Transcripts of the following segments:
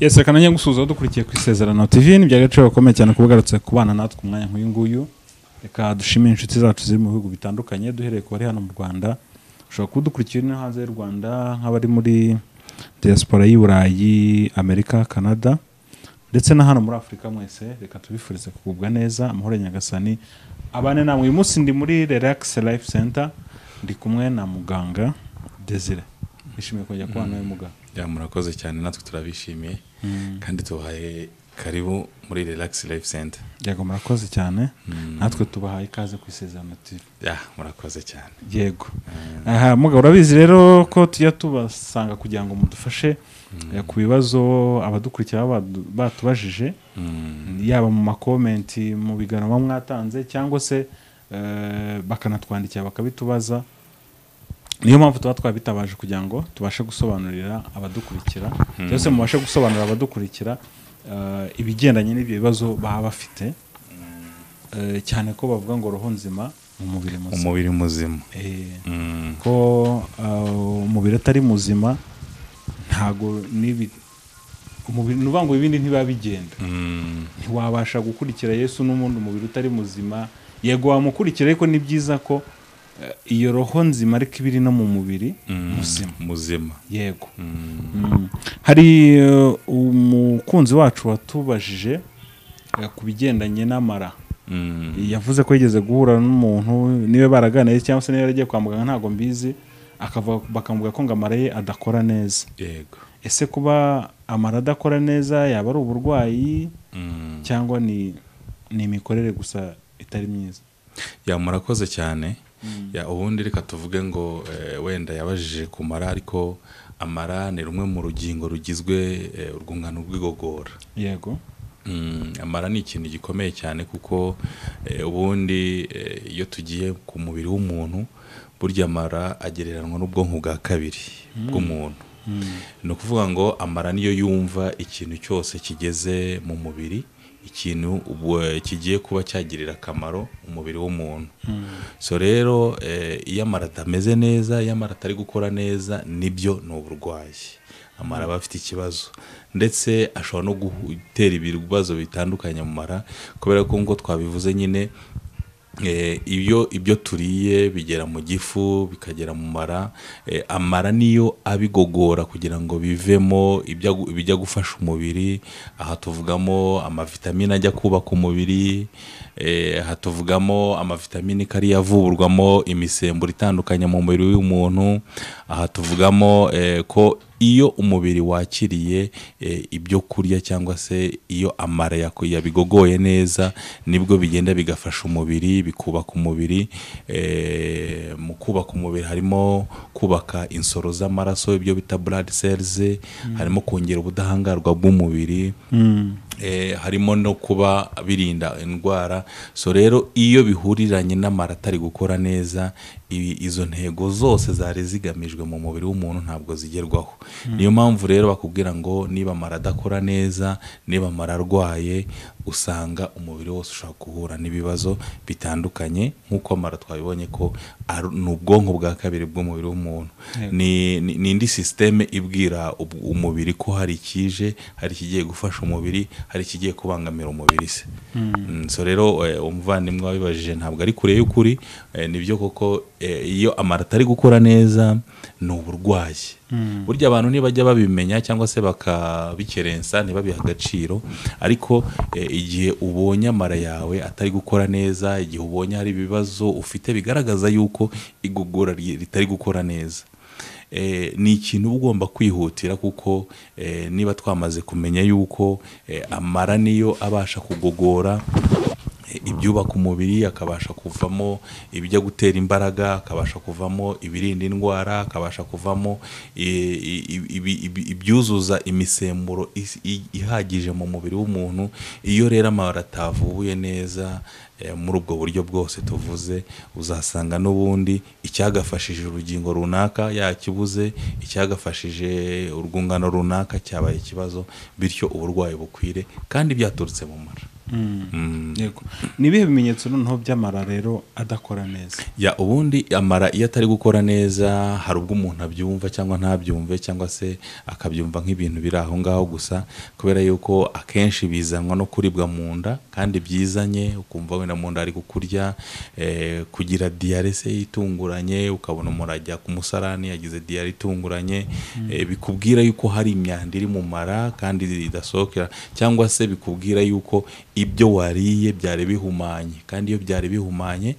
Yes, kananye gusuza dukurikiye ku Isezerano TV ni byagaciro bakomeye cyane kubugarutse kubana natwe umwanya nk'uyu nguyu. Reka dushimire inshuti zacu ziri mu bihugu bitandukanye duhereye ku bari hano mu Rwanda. Ushobora kudukurikira no hanze y'u Rwanda nk'abari muri diaspora y'u Burayi, Amerika, Canada ndetse na hano muri Afrika mwese. Reka tubifurize kugubwa neza amahoro Nyagasani. Abane namwe uyu munsi ndi muri Relax Life Center ndi kumwe na muganga Desire. Nishimiye kujya kwa nawe muganga. Ya murakoze cyane natwe turabishimiye kandi tubahaye karibu muri Relax Life Center. Yego murakoze cyane. Natwe tubahaye ikaze ku Isezerano TV. Ya murakoze cyane. Yego. Aha mugabo urabizi rero ko tujya tubasanga kugira ngo mudufashe ku bibazo abadukurikira batubajije yaba mu comment mu biganiro mwatanze cyangwa se bakanatwandikira bakabitubaza. Niyo mpamvu tuba twabitabaje kugira ngo tubashe gusobanurira abadukurikira cyose mubashe gusobanurira abadukurikira ibigendanye n'ibyo bibazo baba bafite cyane ko bavuga ngo roho nzima umubiri muzima ko umubiri atari muzima ntago nibi umubiri nuvuga ngo ibindi ntiba bigenda ntiwabasha gukurikira Yesu n'umuntu umubiri utari muzima yego wamukurikira ariko ni byiza ko iyo roho nzima ariko ibiri no mu mubiri muzima yego hari umukunzi wacu watubajije ku bigendanye n'amara yavuze ko yigeze guhura n'umuntu niwe baraganiye cyangwa se niwe yaragiye kwa muganga ntago mbizi bakamuvuga ko ngo amara ye adakora neza. Yego ese kuba amara adakora neza yaba ari uburwayi cyangwa ni imikorere gusa itari myiza? Ya murakoze cyane. Ya ubundi reka tuvuge ngo wenda yabajije kumara ariko amara ni rumwe mu rugingo rugizwe urwungano rw'igogora. Yego. Amara ni ikintu gikomeye cyane kuko ubundi iyo tugiye ku mubiri w'umuntu burya amara agereranwa n'ubwonko bwa kabiri bw'umuntu. No kuvuga ngo amara niyo yumva ikintu cyose kigeze mu mubiri ikintu kigiye kuba cyagirira akamaro umubiri w'umuntu. So rero iyo amara atameze neza iyo amara atari gukora neza nibyo ni uburwayi. Amara aba afite ikibazo ndetse ashobora no gutera ibibazo bitandukanye mu mara kubera ko ngo twabivuze nyine ibyo turiye bigera mu gifu bikagera mu mara. Amara niyo abigogora kugira ngo bivemo bijya gufasha umubiri. Aha tuvugamo amavitamine ajya kubaka umubiri, aha tuvugamo amavitamine kari yavuburwamo imisemburo itandukanye mu mubiri w'umuntu. Aha tuvugamo ko iyo umubiri wakiriye ibyo kurya cyangwa se iyo amara yabigogoye neza nibwo bigenda bigafasha umubiri bikubaka umubiri. Mu kubaka umubiri harimo kubaka insoro z'amaraso ibyo bita blood cells, harimo kongera ubudahangarwa bw'umubiri, harimo no kuba birinda indwara. So rero iyo bihuriranye n'amara atari gukora neza izo ntego zose zari zigamijwe mu mubiri w'umuntu ntabwo zigerwaho. Niyo mpamvu rero bakubwira ngo niba amara adakora neza niba amara arwaye usanga umubiri wose ushaka guhura n'ibibazo bitandukanye nk'uko amara twabibonye ko ni ubwonko bwa kabiri bw'umubiri w'umuntu. Ni indi systeme ibwira umubiri ko hari ikije hari kigiye gufasha umubiri hari kigiye kubangamira umubiri se. So rero umuvandimwe wabibajije ntabwo ari kure y'ukuri. Nibyo koko iyo amara atari gukora neza ni uburwayi. Burya abantu ntibajya babimenya cyangwa se bakabikerensa ntibabiha agaciro ariko igihe ubonye amara yawe atari gukora neza igihe ubonye hari ibibazo ufite bigaragaza yuko igogora ritari gukora neza ni ikintu ugomba kwihutira kuko niba twamaze kumenya yuko amara niyo abasha kugogora ibyubaka umubiri akabasha kuvamo ibijya gutera imbaraga akabasha kuvamo ibirinda indwara akabasha kuvamo ibyuzuza imisemburo ihagije mu mubiri w'umuntu. Iyo rero amara atavubuye neza muri ubwo buryo bwose tuvuze uzasanga n'ubundi icyagafashije urugingo runaka yakibuze icyagafashije urwungano runaka cyabaye ikibazo bityo uburwayi bukwire kandi byaturutse mu mara. yego ni ibihe bimenyetso noneho by'amara rero adakora neza? ubundi amara iyo atari gukora neza hari ubwo umuntu abyumva cyangwa ntabyumve cyangwa se akabyumva nk'ibintu biri aho ngaho gusa, kubera yuko akenshi bizanwa no kuribwa mu nda kandi byizanye, ukumva wenda mu nda ari kukurya, kugira diyare se itunguranye, ukabona umuntu ajya ku musarani yagize diyare itunguranye, bikubwira yuko hari imyanda iri mu mara kandi idasohokera, cyangwa se bikubwira yuko ibyo wariye byari bihumanye, kandi iyo byari bihumanye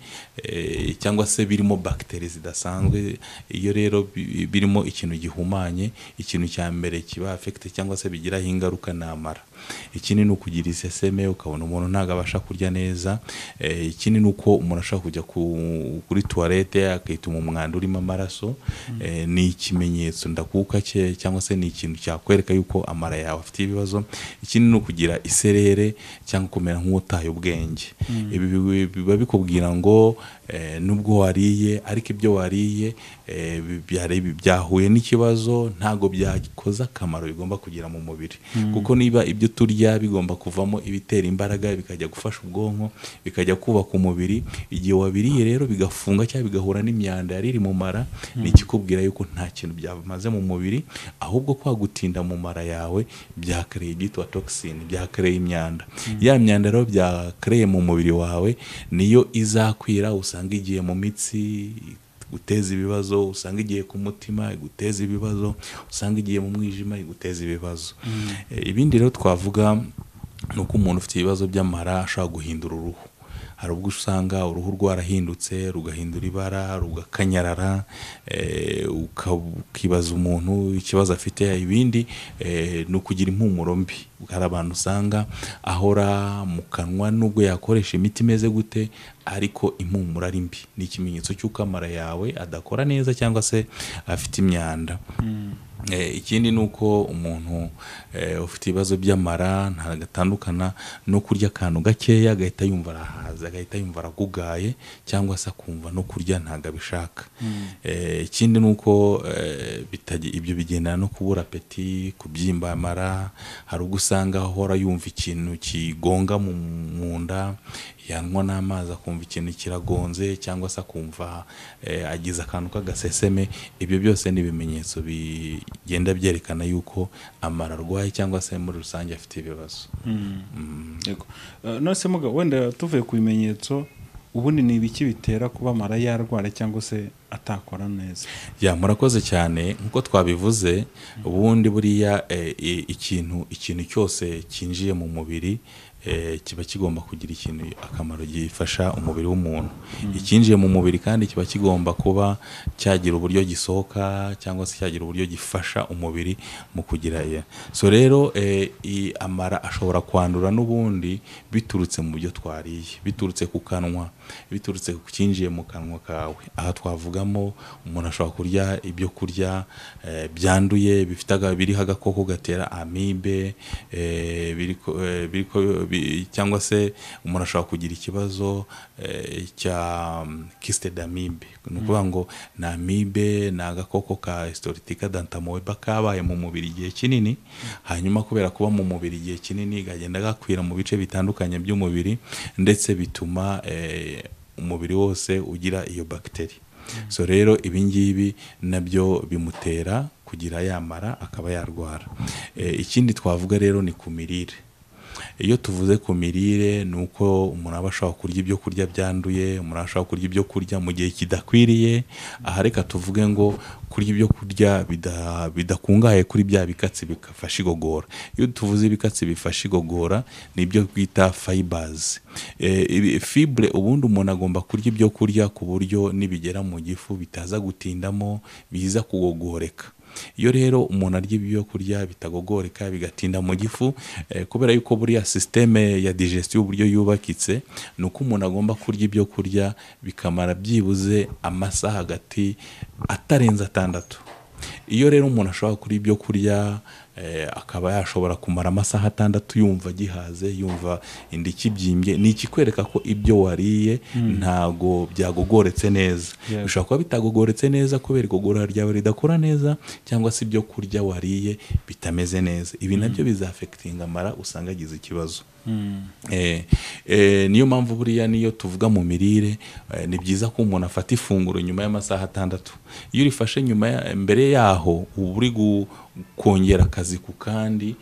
cyangwa se birimo bagiteri zidasanzwe, iyo rero birimo ikintu gihumanye, ikintu cya mbere kiba afekite cyangwa se bigiraho ingaruka ni amara. Ikindi ni ukugira iseseme, ukabona umuntu ntabwo abasha kurya neza. Ikindi ni uko umuntu ashobora kujya kuri tuwarete akituma umwanda urimo amaraso, ni ikimenyetso ndakuka cye cyangwa se ni ikintu cyakwereka yuko amara yawe afite ibibazo. Ikindi ni ukugira iserere cyangwa kumera nk'utaye ubwenge. Ibi biba bikubwira ngo nubwo wariye ariko ibyo wariye byahuye n'ikibazo, ntabwo byakoze akamaro bigomba kugira mu mubiri, kuko niba ibyo turya bigomba kuvamo ibitera imbaraga bikajya gufasha ubwonko, bikajya kubaka umubiri, igihe wabiriye rero bigafunga cyangwa bigahura n'imyanda yari iri mu mara, ni ikikubwira yuko nta kintu byamaze mu mubiri, ahubwo kwa gutinda mu mara yawe byakareye ibyitwa toxine, byakareye imyanda. Ya myanda rero byakareye mu mubiri wawe niyo izakwira, usanga igiye mu mitsi guteza ibibazo, usanga igiye ku mutima guteza ibibazo, usanga igiye mu mwijima guteza ibibazo. Ibindi rero twavuga ni uko umuntu ufite ibibazo by'amara ashobora guhindura uruhu. Hari ubwo usanga uruhu rwarahindutse rugahindura ibara, rugakanyarara, ukibaza umuntu ikibazo afite. Ibindi ni ukugira impumuro mbi. Hari abantu usanga ahora mu kanwa nubwo yakoresha imiti imeze gute ariko impumuro ari mbi, ni ikimenyetso cy'uko amara yawe adakora neza cyangwa se afite imyanda. Ikindi ni uko umuntu ufite ibibazo by'amara ntabwo atandukana no kurya akantu gakeya agahita yumva arahaze, agahita yumva aragugaye, cyangwa se akumva no kurya ntabwo abishaka. Ikindi ni uko ibyo bigendana no kubura apeti, kubyimba amara. Hari ubwo usanga ahora yumva ikintu kigonga mu nda, yanwa n'amazi akumva ikintu kiragonze, cyangwa se akumva agize akantu k'agaseseme. Ibyo byose ni ibimenyetso bigenda byerekana yuko amara arwaye cyangwa se muri rusange afite ibibazo. Yego. None se mugabo, wenda tuvuye ku bimenyetso, ubundi ni ibiki bitera kuba amara yarwara cyangwa se atakora neza? Murakoze cyane. Nkuko twabivuze, ubundi buriya ikintu cyose cyinjiye mu mubiri kiba kigomba kugira ikintu akamaro gifasha umubiri w'umuntu. Ikinjiye mu mubiri kandi kiba kigomba kuba cyagira uburyo gisohoka cyangwa se cyagira uburyo gifasha umubiri mu kugira so rero amara ashobora kwandura n'ubundi biturutse mu byo twariye, biturutse ku kanwa, biturutse ku kinjiye mu kanwa kawe. Aha twavugamo umuntu ashobora kurya ibyo kurya byanduye biriho agakoko gatera amibe, cyangwa se umuntu ashobora kugira ikibazo cya kyste d'amibe. Ni ukuvuga ngo ni amibe, ni agakoko ka Histolytica dantamoeba kabaye mu mubiri igihe kinini, hanyuma kubera kuba mu mubiri igihe kinini gagenda gakwira mu bice bitandukanye by'umubiri, ndetse bituma umubiri wose ugira iyo bagiteri. So rero ibingibi nabyo bimutera kugira yamara akaba yarwara. Ikindi twavuga rero ni ku mirire. Iyo tuvuze ku mirire ni uko umuntu aba ashobora kurya ibyo kurya byanduye, umuntu ashobora kurya ibyo kurya mu gihe kidakwiriye. Aha reka tuvuge ngo kurya ibyo kurya bidakungahaye kuri bya bikatsi bifasha igogora. Iyo tuvuze ibikatsi bifasha igogora ni ibyo twita fibers. Fibre ubundi umuntu agomba kurya ibyo kurya ku buryo nibigera mu gifu bitaza gutindamo, biza kugogoreka. Iyo rero umuntu arya ibyo kurya bitagogoreka bigatinda mu gifu, kubera yuko buriya systeme ya digestion uburyo yubakitse, ni uko umuntu agomba kurya ibyo kurya bikamara byibuze amasaha hagati atarenze 6. Iyo rero umuntu ashobora kurya ibyo kurya akaba yashobora kumara amasaha 6 yumva agihaze, yumva inda ikibyimbye. Ni ikikwereka ko ibyo wariye ntago byagogoretse neza. Bishobora kuba bitagogoretse neza kubera igogora ryawe ridakora neza, cyangwa se ibyo kurya wariye bitameze neza. Ibi nabyo bizafectinga amara, usanga agize ikibazo. Niyo mpamvu buriya niyo tuvuga mu mirire, ni byiza ko umuntu afata ifunguro nyuma y'amasaha 6. Iyo urifashe mbere yaho uba uri kongera akazi ku kandi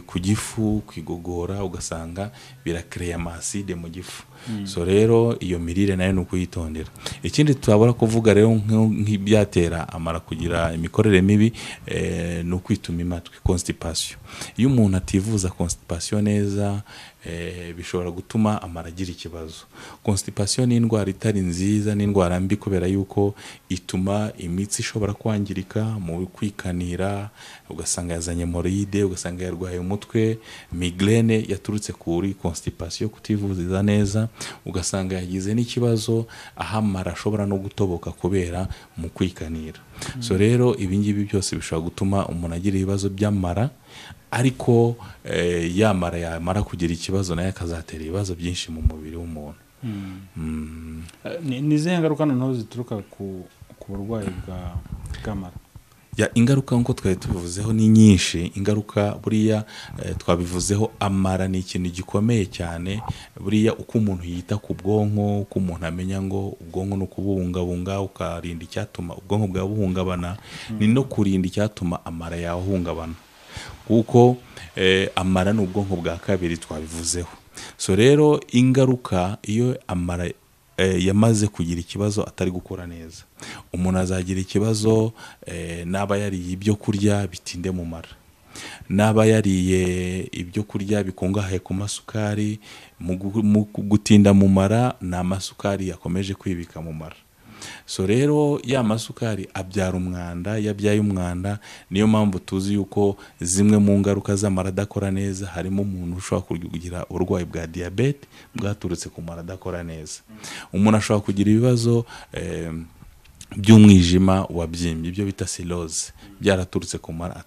ku gifu, kwigogora, ugasanga birakreye amaside mu gifu. So rero iyo mirire nayo nukuyitondera. Ikindi twabura kuvuga rero nk'ibyatera amara kugira imikorere mibi, no kwituma imatwi, constipation. Iyo umuntu ativuza constipation neza, bishobora gutuma amara agira ikibazo. Constipation ni indwara itari nziza, ni indwara mbi kubera yuko ituma imitsi ishobora kwangirika mu kwikanira, ugasanga yazanye hemorrhoide, ugasanga yarwaye umutwe, migraine yaturutse kuri constipation, kutivuza neza, ugasanga yagize n'ikibazo aho amara ashobora no gutoboka kubera mu kwikanira. So rero ibingibi byose bishobora gutuma umuntu agira ibibazo by'amara, ariko yamara kugira ikibazo naye akazatera ibibazo byinshi mu mubiri w'umuntu. Ni izihe ngaruka noneho zituruka ku burwayi bw'amara? Ingaruka nko twari tubivuzeho ni nyinshi. Ingaruka buriya twabivuzeho, amara ni ikintu gikomeye cyane. Buriya uko umuntu yita ku bwonko, uko umuntu amenya ngo ubwonko no kubungabunga, ukarinda icyatuma ubwonko bwawe buhungabana, ni no kurinda icyatuma amara yawe ahungabana, kuko amara ni ubwonko bwa kabiri twabivuzeho. So rero ingaruka iyo amara yamaze kugira ikibazo atari gukora neza, umuntu azagira ikibazo naba yariye ibyo kurya bitinde mu mara, naba yariye ibyo kurya bikungahaye ku masukari, mu gutinda mu mara ni amasukari yakomeje kwibika mu mara. So rero ya masukari abyara umwanda, yabyaye umwanda. Niyo mpamvu tuzi yuko zimwe mu ngaruka z'amara adakora neza harimo umuntu ushobora kugira uburwayi bwa diabete bwaturutse ku mara adakora neza. Umuntu ashobora kugira ibibazo by'umwijima wabyimbye, ibyo bita cirrhose, byaraturutse ku mara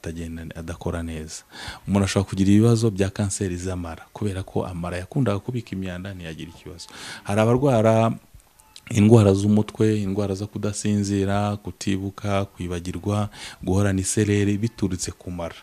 adakora neza. Umuntu ashobora kugira ibibazo bya kanseri z'amara kubera ko amara yakundaga kubika imyanda ntiyagira ikibazo. Hari abarwara indwara z'umutwe, indwara zo kudasinzira, kutibuka, kwibagirwa, guhorana isereri biturutse ku mara.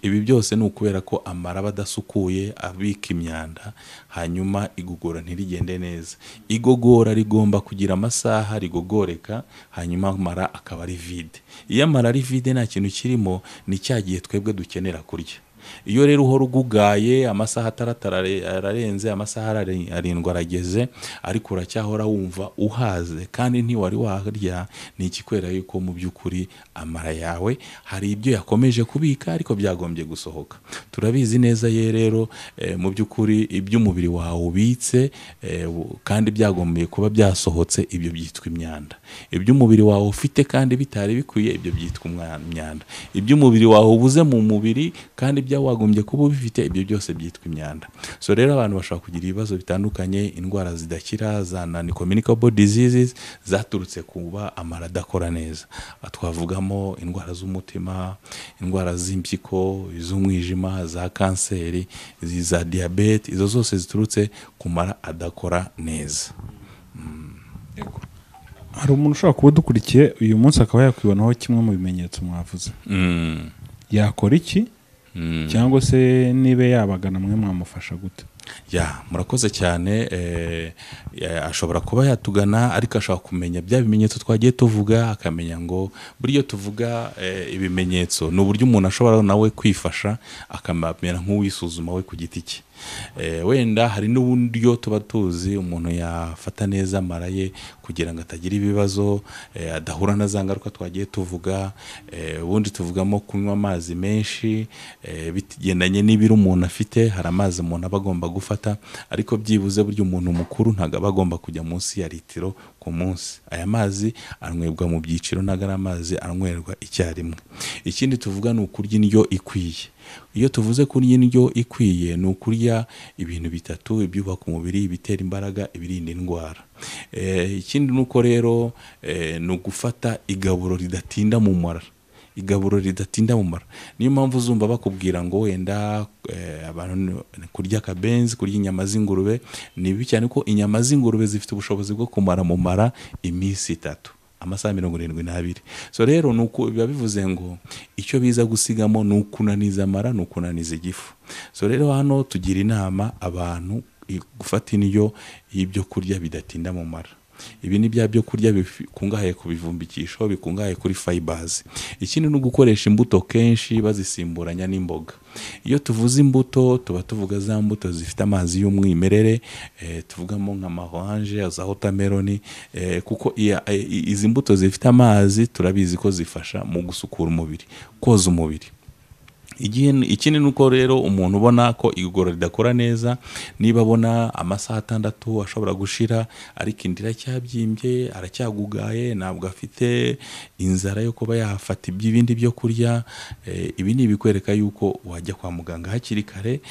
Ibi byose ni ukubera ko amara aba adasukuye, abika imyanda, hanyuma igogora ntirigende neza. Igogora rigomba kugira amasaha rigogoreka, hanyuma amara akaba ari vide. Iyo amara ari vide nta kintu kirimo, ni cyagiye twebwe dukenera kurya. Iyo rero uhora ugugaye, amasaha 6 ararenze, amasaha 7 arageze, ariko uracyahora wumva uhaze kandi ntiwari waharya, ni ikikwera yuko mu by'ukuri amara yawe hari ibyo yakomeje kubika ariko byagombye gusohoka. Turabizi neza ye rero mu by'ukuri ibyo umubiri wawe ubitse kandi byagombye kuba byasohotse, ibyo byitwa imyanda. Ibyo umubiri wawe ufite kandi bitari bikwiye, ibyo byitwa imyanda. Ibyo umubiri wawe ubuze mu mubiri kandi wagombye kuba bifite, ibyo byose byitwa imyanda. So rero abantu bashobora kugira ibibazo bitandukanye, indwara zidakira za non-communicable diseases zaturutse kuba amara adakora neza. Twavugamo indwara z'umutima, indwara z'impyiko, iz'umwijima, za kanseri, za diabete. Izo zose ziturutse ku mara adakora neza. Hari umuntu ushobora kuba dukurikiye uyu munsi akaba yakwibonaho kimwe mu bimenyetso mwavuze. Yakora iki? Cyangwa se nibe yabagana mwe mwamufasha gute? Murakoze cyane. Ashobora kuba yatugana, ariko ashobora kumenya bya bimenyetso twagiye tuvuga, akamenya ngo buriyo tuvuga ibimenyetso ni uburyo umuntu ashobora nawe kwifasha, akamenya nk'uwisuzuma we ku giti cye. Wenda hari n'uburyo tuba tuzi umuntu yafata neza amara ye kugira ngo atagira ibibazo, adahura na za ngaruka twagiye tuvuga. Ubundi tuvugamo kunywa amazi menshi, bigendanye n'ibiro umuntu afite. Hari amazi umuntu aba agomba gufata, ariko byibuze buryo umuntu mukuru ntago aba agomba kujya munsi ya litiro ku munsi. Aya mazi anywebwa mu byiciro, ntago ari amazi anywerwa icyarimwe. Ikindi tuvuga ni ukurya indyo ikwiye. Iyo tuvuze kurya indyo ikwiye ni ukurya ibintu bitatu: ibyubaka umubiri, ibitera imbaraga, ibirinda indwara. Ikindi nuko rero ni ugufata igaburo ridatinda mu mara. igaburo ridatinda mu mara. Niyo mpamvu uzumva bakubwira ngo wenda abantu kurya akabenzi, kurya inyama z'ingurube ni bibi cyane, ko inyama z'ingurube zifite ubushobozi bwo kumara mu mara iminsi 3, amasaha 72. So rero nuko biba bivuze ngo icyo biza gusigamo ni ukunaniza amara, ni ukunaniza igifu. So rero hano tugira inama abantu gufata indyo y'ibyo kurya bidatinda mu mara. Ibi ni bya byo kurya bikungahaye ku bivumbikisho, bikungahaye kuri fibers. Ikindi no gukoresha imbuto kenshi bazisimburanya n'imboga. Iyo tuvuze imbuto tuba tuvuga za mbuto zifite amazi y'umwimerere, tuvugamo nka orange, za watermelon, kuko izi mbuto zifite amazi turabizi ko zifasha mu gusukura umubiri, koza umubiri. Ikindi nuko rero umuntu ubona ko igogora ridakora neza, niba abona amasaha 6 ashobora gushira ariko indira cyabyimbye, aracyagugaye, ntabwo afite inzara yo kuba yafata ibindi byo kurya, ibi ni bikwereka yuko wajya kwa muganga hakiri kare,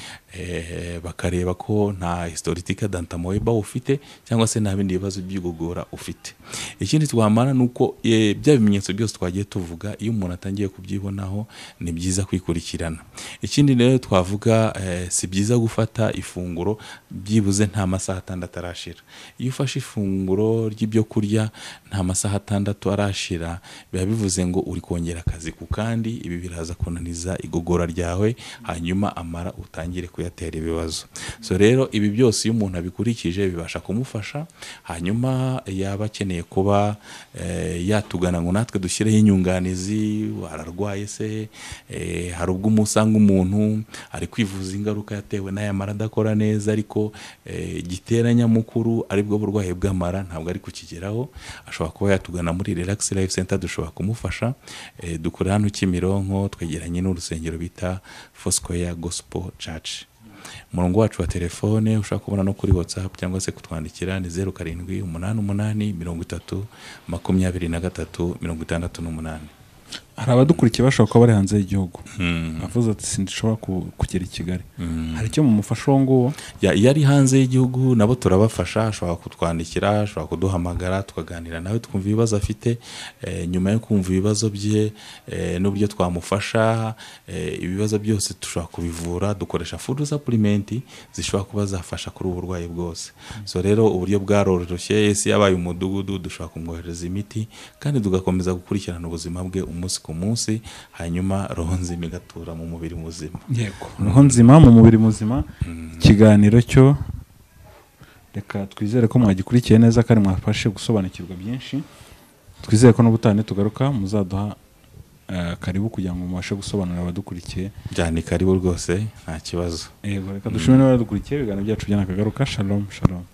bakareba ko nta historique d'entamoeba ufite cyangwa se nta bindi bibazo by'igogora ufite. Ikindi twamara nuko bya bimenyetso byose twagiye tuvuga, iyo umuntu atangiye kubyibonaho ni byiza kwikurikirana. Ikindi rero twavuga, si byiza gufata ifunguro byibuze nta masaha 6 arashira. Iyo ufashe ifunguro ry'ibyo kurya nta masaha 6 arashira, biba bivuze ngo uri kongera akazi ku kandi, ibi biraza kunaniza igogora ryawe, hanyuma amara utangire kuyatera ibibazo. So rero ibi byose iyo umuntu abikurikije bibasha kumufasha, hanyuma yaba akeneye kuba yatugana ngo natwe dushyireho inyunganizi, ararwaye se, hari ubwo umusanga umuntu ari kwivuza ingaruka yatewe n'aya mara adakora neza, ariko giteranya mukuru aribwo burwayi bw'amara ntabwo ari kukigeraho, ashobora kuba yatugana muri Relax Life Center, dushobora kumufasha. Dukorera hano Kimironko, twegeranye n'urusengero bita Foursquare Gospel Church. Umurongo wacu wa telefone ushaka kubona no kuri WhatsApp cyangwa se kutwandikira ni 0788 Hari abadukurikiye bashobora kuba bari hanze y'igihugu, avuze ati sindishobora kugera i Kigali, hari icyo mu mufasha wo nguwo? Iyo ari hanze y'igihugu nabo turabafasha, ashobora kutwandikira, ashobora kuduhamagara tukaganira nawe twumva ibibazo afite. Nyuma yo kumva ibibazo bye n'uburyo twamufasha, ibibazo byose dushobora kubivura, dukoresha food supplement zishobora kuba zafasha kuri ubu burwayi bwose. So rero uburyo bwaroroshye, ese yabaye umudugudu dushobora kumwohereza imiti kandi tugakomeza gukurikirana ubuzima bwe umunsi ku munsi, hanyuma roho nzima igatura mu mubiri muzima. Yego, roho nzima mu mubiri muzima. Ikiganiro cyo reka twizere ko mwagikurikiye neza kandi mwafashe gusobanukirwa byinshi. Twizere ko n'ubutane tugaruka muzaduha karibu kugira ngo mubashe gusobanurira abadukurikiye. Byane karibu rwose, nta kibazo. Yego, reka dushimire n'abadukurikiye, ibiganiro byacu byanakagaruka. Shalom shalom.